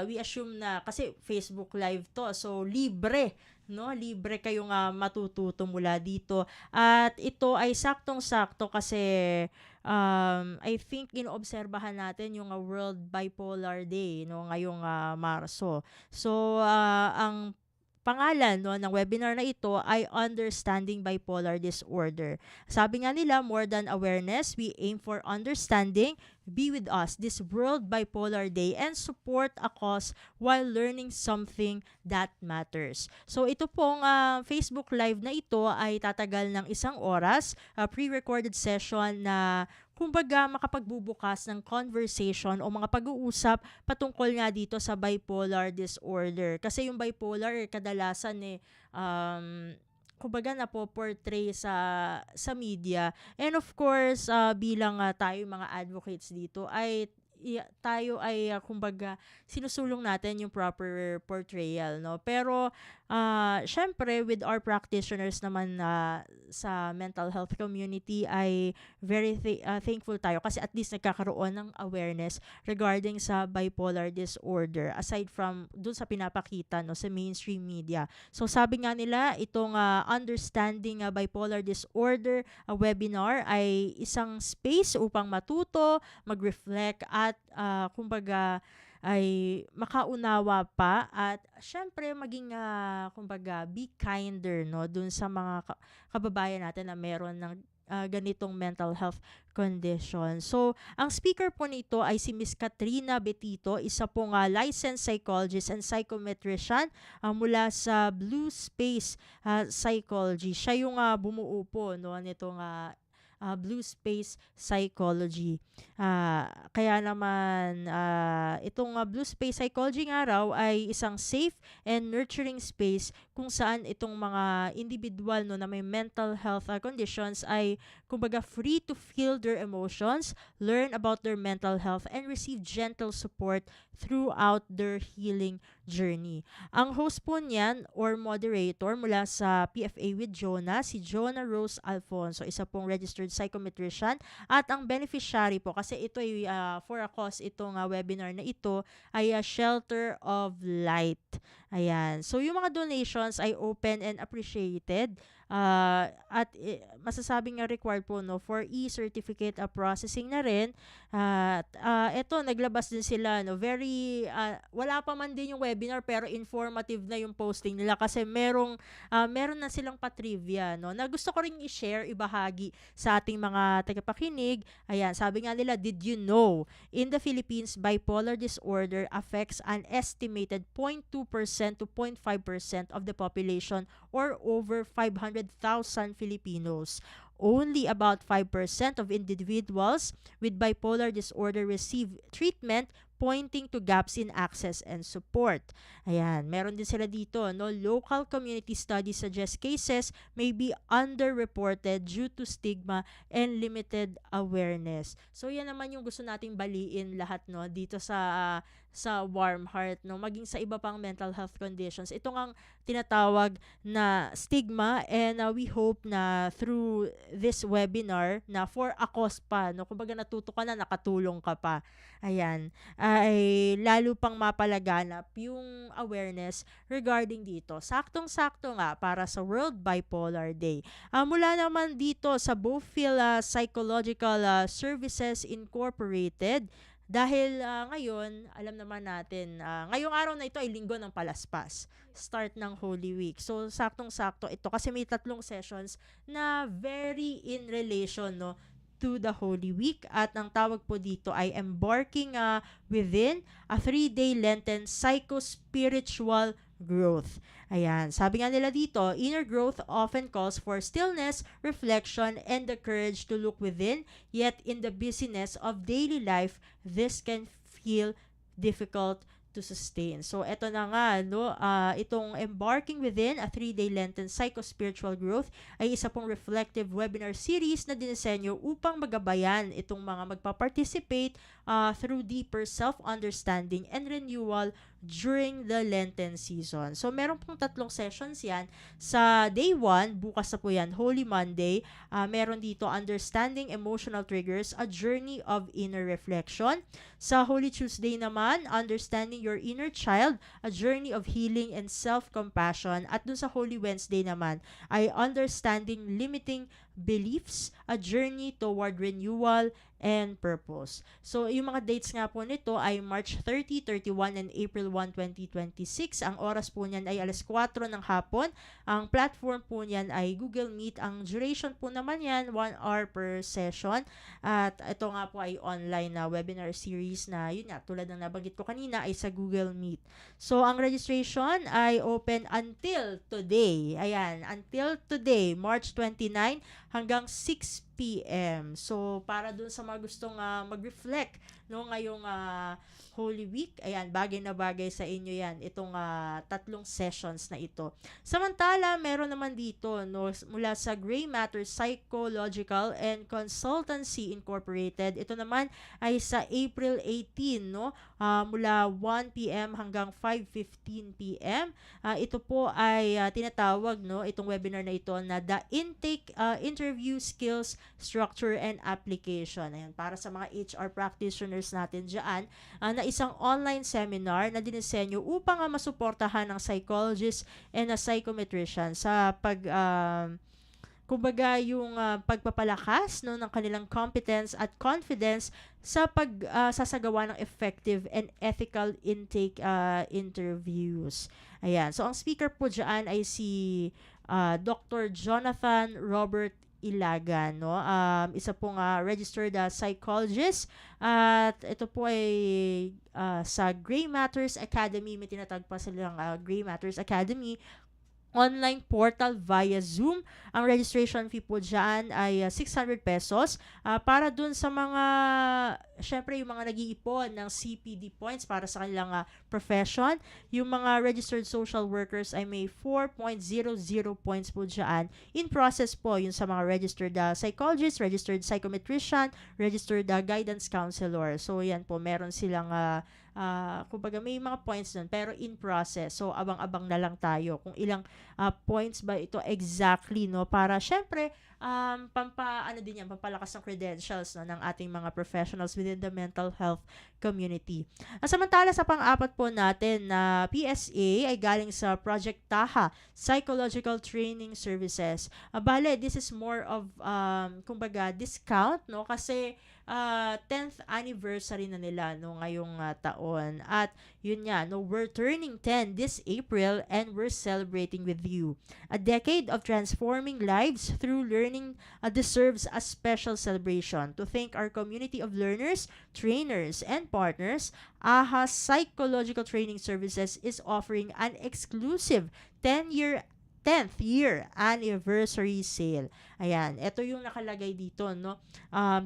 we assume na kasi Facebook Live to, so libre, no? Libre kayong matututo mula dito. At ito ay saktong-sakto kasi I think inoobserbahan natin yung World Bipolar Day, no, ngayong Marso. So ang pangalan, no, ng webinar na ito ay Understanding Bipolar Disorder. Sabi nga nila, more than awareness, we aim for understanding. Be with us this World Bipolar Day and support a cause while learning something that matters. So ito pong Facebook Live na ito ay tatagal ng 1 oras, pre-recorded session na kumbaga makapagbubukas ng conversation o mga pag-uusap patungkol nga dito sa bipolar disorder. Kasi yung bipolar kadalasan kumbaga napo-portray sa media. And of course, bilang tayo mga advocates dito ay tayo ay kumbaga sinusulong natin yung proper portrayal, no? Pero syempre with our practitioners naman sa mental health community ay very thankful tayo kasi at least nagkakaroon ng awareness regarding sa bipolar disorder aside from dun sa pinapakita, no, sa mainstream media. So sabi nga nila itong understanding bipolar disorder webinar ay isang space upang matuto, mag-reflect at kumbaga ay makaunawa pa at syempre maging kumbaga be kinder, no, dun sa mga kababayan natin na meron ng ganitong mental health condition. So, ang speaker po nito ay si Miss Katrina Betito, isa pong licensed psychologist and psychometrician mula sa Blue Space Psychology. Siya yung bumuo po, no, nitong Blue Space Psychology. Kaya naman itong Blue Space Psychology nga raw ay isang safe and nurturing space kung saan itong mga individual, no, na may mental health conditions ay kumbaga free to feel their emotions, learn about their mental health, and receive gentle support throughout their healing journey. Ang host po niyan or moderator mula sa PFA with Jonah, si Jonah Rose Alfonso, isa pong registered psychometrician, at ang beneficiary po kasi ito ay for a cause, itong webinar na ito ay Shelter of Light. Ayan. So yung mga donations ay open and appreciated. At masasabing nga required po, no, for e-certificate processing na rin. Ito naglabas din sila, no, very wala pa man din yung webinar pero informative na yung posting nila kasi meron na silang patrivia, no, na gusto ko ring i-share, ibahagi sa ating mga tagapakinig. Ayan, sabi nga nila, did you know in the Philippines bipolar disorder affects an estimated 0.2% to 0.5% of the population or over 500,000 Filipinos. Only about 5% of individuals with bipolar disorder receive treatment, pointing to gaps in access and support. Ayan, meron din sila dito, no, local community studies suggest cases may be underreported due to stigma and limited awareness. So yan naman yung gusto nating baliin lahat, no, dito sa Warm Heart, no, maging sa iba pang mental health conditions. Ito ngang tinatawag na stigma, and we hope na through this webinar na for a cause pa, no, kumbaga natuto ka na, nakatulong ka pa. Ayan, ay lalo pang mapalaganap yung awareness regarding dito. Saktong-sakto nga para sa World Bipolar Day. Mula naman dito sa Beaufil Psychological Services Incorporated, dahil ngayon, alam naman natin, ngayong araw na ito ay linggo ng Palaspas, start ng Holy Week. So, saktong-sakto ito kasi may 3 sessions na very in relation, no, to the Holy Week, at ang tawag po dito ay Embarking Within, a 3-day Lenten Psycho-Spiritual Growth. Ayan, sabi nga nila dito, inner growth often calls for stillness, reflection, and the courage to look within, yet in the busyness of daily life, this can feel difficult to sustain. So, eto na nga, no, itong Embarking Within, a 3-day Lenten Psycho-Spiritual Growth ay isa pong reflective webinar series na dinisenyo upang magabayan itong mga magpa-participate through deeper self-understanding and renewal during the Lenten season. So, meron pong 3 sessions yan. Sa day 1, bukas na po yan, Holy Monday, meron dito Understanding Emotional Triggers, a Journey of Inner Reflection. Sa Holy Tuesday naman, Understanding Your Inner Child, a Journey of Healing and Self-Compassion. At dun sa Holy Wednesday naman, ay Understanding Limiting Beliefs, a Journey Toward Renewal and Purpose. So, yung mga dates nga po nito ay March 30, 31, and April 1, 2026. Ang oras po niyan ay alas 4 ng hapon. Ang platform po niyan ay Google Meet. Ang duration po naman yan, 1 hour per session. At ito nga po ay online na webinar series na, yun nga, tulad ng nabanggit ko kanina, ay sa Google Meet. So, ang registration ay open until today. Ayan, until today, March 29 hanggang 6 p.m. So, para dun sa mga gustong mag-reflect no, ngayong Holy Week, ayan, bagay na bagay sa inyo yan, itong 3 sessions na ito. Samantala, meron naman dito, no, mula sa Gray Matter Psychological and Consultancy Incorporated, ito naman ay sa April 18, no, mula 1 p.m. hanggang 5:15 p.m. Ito po ay tinatawag, no, itong webinar na ito na The Intake Interview Skills, Structure and Application. Ayan, para sa mga HR practitioners natin dyan, na isang online seminar na dinisenyo upang masuportahan ng psychologist and a psychometrician sa kumbaga yung pagpapalakas no ng kanilang competence at confidence sa sasagawa ng effective and ethical intake interviews. Ayan. So ang speaker po diyan ay si Dr. Jonathan Robert Ilagan, no? Isa pong registered psychologist at ito po ay sa Gray Matters Academy, may tinatawag pa silang Gray Matters Academy online portal via Zoom. Ang registration fee po dyan ay 600 pesos para dun sa mga, syempre yung mga nag-iipon ng CPD points para sa kanilang profession. Yung mga registered social workers ay may 4.00 points po dyan. In process po yun sa mga registered psychologist, registered psychometrician, registered guidance counselor. So yan po, meron silang kumbaga may mga points nun pero in process, so abang-abang na lang tayo kung ilang points ba ito exactly, no, para syempre pampalakas ng credentials no, ng ating mga professionals within the mental health community. Samantala sa pang-apat po natin na PSA ay galing sa Project Taha Psychological Training Services. Bale, this is more of kumbaga discount, no, kasi 10th anniversary na nila no ngayong taon. At yun nga, no, we're turning 10 this April and we're celebrating with you. A decade of transforming lives through learning deserves a special celebration. To thank our community of learners, trainers, and partners, AHA Psychological Training Services is offering an exclusive 10th year anniversary sale. Ayan, ito yung nakalagay dito, no?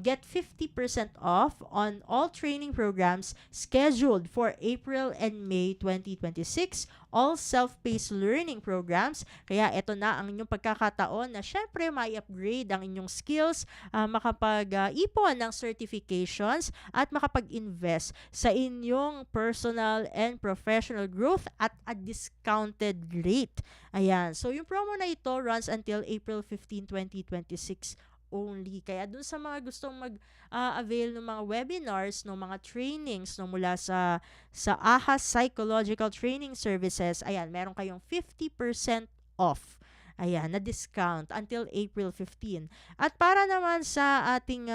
Get 50% off on all training programs scheduled for April and May 2026, all self-paced learning programs. Kaya ito na ang inyong pagkakataon na syempre may upgrade ang inyong skills, makapag-ipon ng certifications at makapag-invest sa inyong personal and professional growth at a discounted rate. Ayan, so yung promo na ito runs until April 15, 2026 only. Kaya dun sa mga gustong mag-avail ng mga webinars, ng mga trainings no, mula sa AHA Psychological Training Services, ayan, meron kayong 50% off. Ayan, na discount until April 15. At para naman sa ating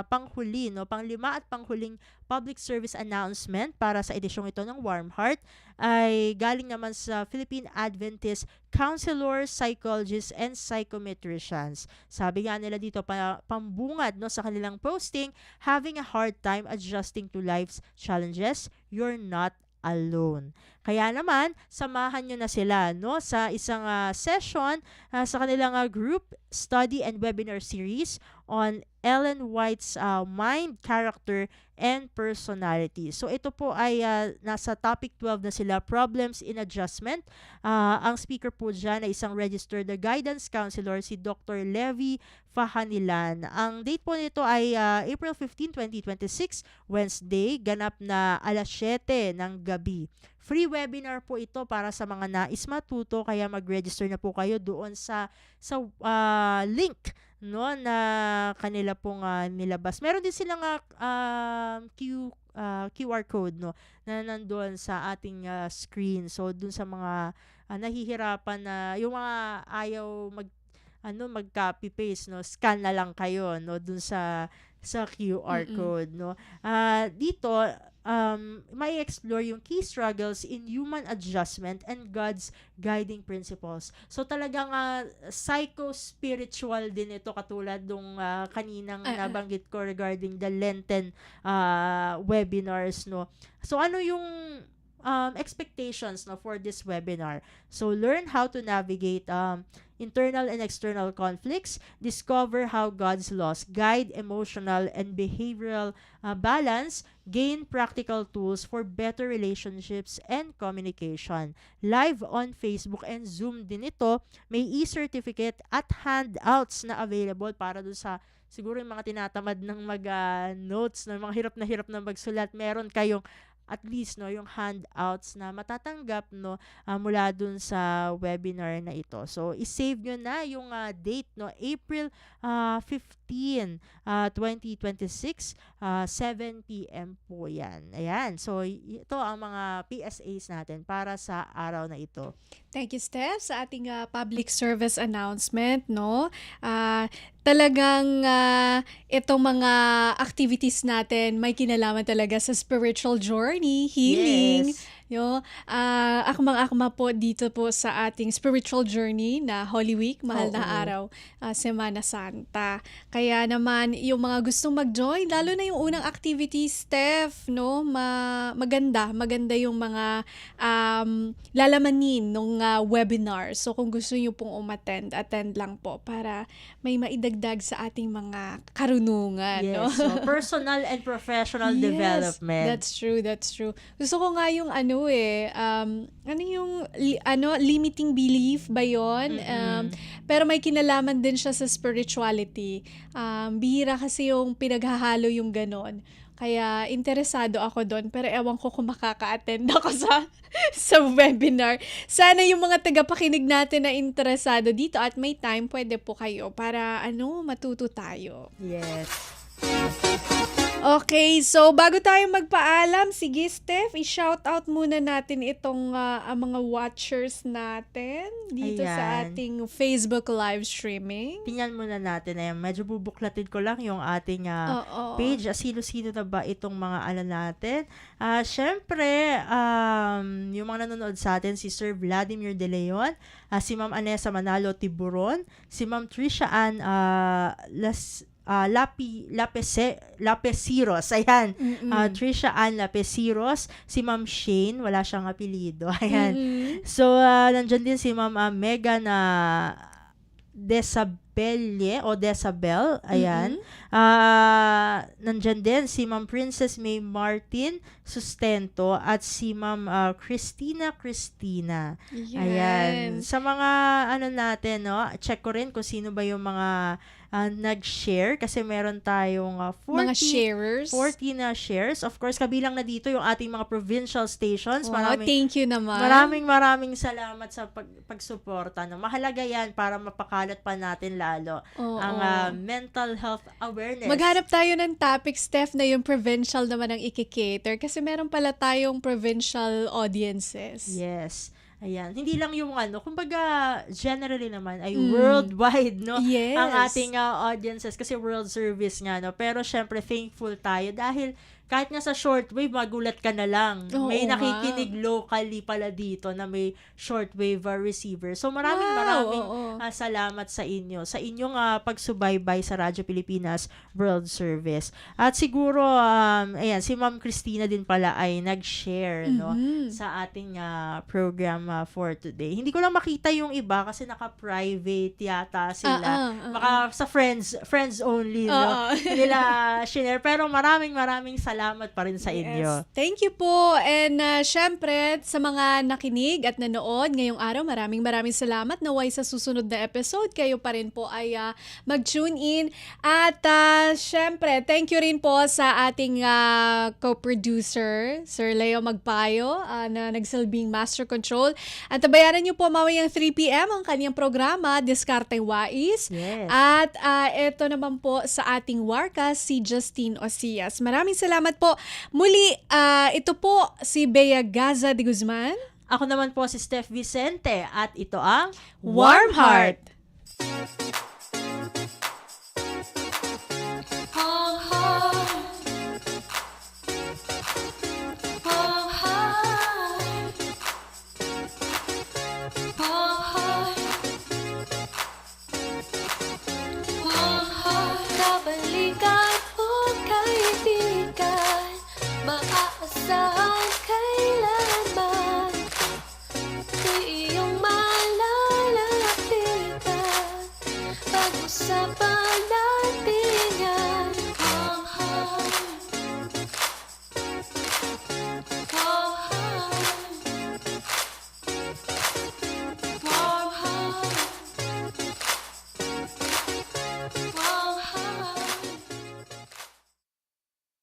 panghuli, no, panglima at panghuling public service announcement para sa edisyong ito ng Warm Heart ay galing naman sa Philippine Adventist Counselors, Psychologists, and Psychometricians. Sabi nga nila dito, pambungad no, sa kanilang posting, having a hard time adjusting to life's challenges, you're not alone. Kaya naman, samahan nyo na sila no, sa isang session sa kanilang group study and webinar series on Ellen White's mind, character, and personality. So ito po ay nasa topic 12 na sila, problems in adjustment. Ang speaker po dyan ay isang registered guidance counselor, si Dr. Levi Fahanilan. Ang date po nito ay April 15, 2026, Wednesday, ganap na alas 7 ng gabi. Free webinar po ito para sa mga nais matuto, kaya mag-register na po kayo doon sa link no na kanila pong nilabas. Meron din silang QR code no na nandoon sa ating screen. So doon sa mga nahihirapan na yung mga ayaw mag-copy paste no, scan na lang kayo no doon sa QR code no. Dito may explore yung key struggles in human adjustment and God's guiding principles. So talagang psycho-spiritual din ito, katulad nung kaninang nabanggit ko regarding the Lenten webinars no. So ano yung expectations no for this webinar? So learn how to navigate internal and external conflicts, discover how God's laws guide emotional and behavioral balance, gain practical tools for better relationships and communication. Live on Facebook and Zoom din ito, may e-certificate at handouts na available para dun sa siguro yung mga tinatamad ng mag-notes, no, mga hirap na magsulat, meron kayong at least no yung handouts na matatanggap no mula dun sa webinar na ito. So i-save nyo na yung date no April 15, 2026 7 PM po yan. Ayan. So ito ang mga PSAs natin para sa araw na ito. Thank you, Steph, sa ating public service announcement, no? Talagang itong mga activities natin may kinalaman talaga sa spiritual journey, healing, Yes. akmang-akma po dito po sa ating spiritual journey na Holy Week, mahal na Oo. araw, Semana Santa. Kaya naman, yung mga gustong mag-join, lalo na yung unang activity, Steph, no? Maganda yung mga lalamanin nung webinar. So, kung gusto nyo pong attend lang po para may maidagdag sa ating mga karunungan, no? Yes. So personal and professional Yes, development. that's true. Gusto ko nga yung limiting belief ba yun? Pero may kinalaman din siya sa spirituality. Bihira kasi yung pinaghahalo yung ganon. Kaya interesado ako doon, pero ewan ko kung makaka-attend ako sa webinar. Sana yung mga tagapakinig natin na interesado dito at may time, pwede po kayo para matuto tayo. Yes. Okay, so bago tayo magpaalam, sige Steph, i-shoutout muna natin itong ang mga watchers natin dito sa Ayan. ating Facebook live streaming. Tingnan muna natin. Ayan, medyo bubuklatin ko lang yung ating Oo. page. Sino-sino na ba itong mga natin? Syempre, yung mga nanonood sa atin, si Sir Vladimir De Leon, si Ma'am Anessa Manalo Tiburon, si Ma'am Trisha Ann Lapesiros. Ayan. Trisha Ann Lapesiros, si Ma'am Shane, wala siyang apelido. Ayan. So, nandyan din si Ma'am Megan Desabel. Ayan. Nandyan din si Ma'am Princess May Martin Sustento at si Ma'am Christina. Ayan. Sa mga natin, no, check ko rin kung sino ba yung mga nag-share kasi meron tayong 40 Mga sharers. 40 na shares. Of course, kabilang na dito yung ating mga provincial stations. Wow, thank you naman. Maraming salamat sa pagsuporta. No? Mahalaga yan para mapakalat pa natin lalo ang mental health awareness. Maghanap tayo ng topic, Steph, na yung provincial naman ang ikikater kasi meron pala tayong provincial audiences. Yes. Ayan. Hindi lang yung kumbaga, generally naman, ay worldwide, no? Yes. Ang ating audiences, kasi world service nga, no? Pero, syempre, thankful tayo dahil kahit nga sa shortwave, magulat ka na lang. Oo may nga. nakikinig locally pala dito na may shortwave receiver. So, maraming salamat sa inyo. Sa inyong pagsubaybay sa Radyo Pilipinas World Service. At siguro, ayan, si Ma'am Christina din pala ay nag-share, no? Sa ating program for today. Hindi ko lang makita yung iba kasi naka-private yata sila. Baka sa friends only, no? Hindi nila share. Pero maraming salamat pa rin sa inyo. Yes. Thank you po. And syempre, sa mga nakinig at nanood ngayong araw, maraming salamat. Naway sa susunod na episode, kayo pa rin po ay mag-tune in. At syempre, thank you rin po sa ating co-producer, Sir Leo Magpayo, na nagsilbing Master Control. At tabayanan niyo po mamayang 3 PM ang kanyang programa, Diskarteng Wais. Yes. At ito naman po sa ating Warkas, si Justine Osias. Maraming salamat po. Muli, ito po si Bea Gaza de Guzman. Ako naman po si Steph Vicente at ito ang Warm Heart. Warm heart, warm heart, warm heart, warm heart. Kabalikan o kaibigan, maaasahan kailanman. Di iyong malalapitan. heart.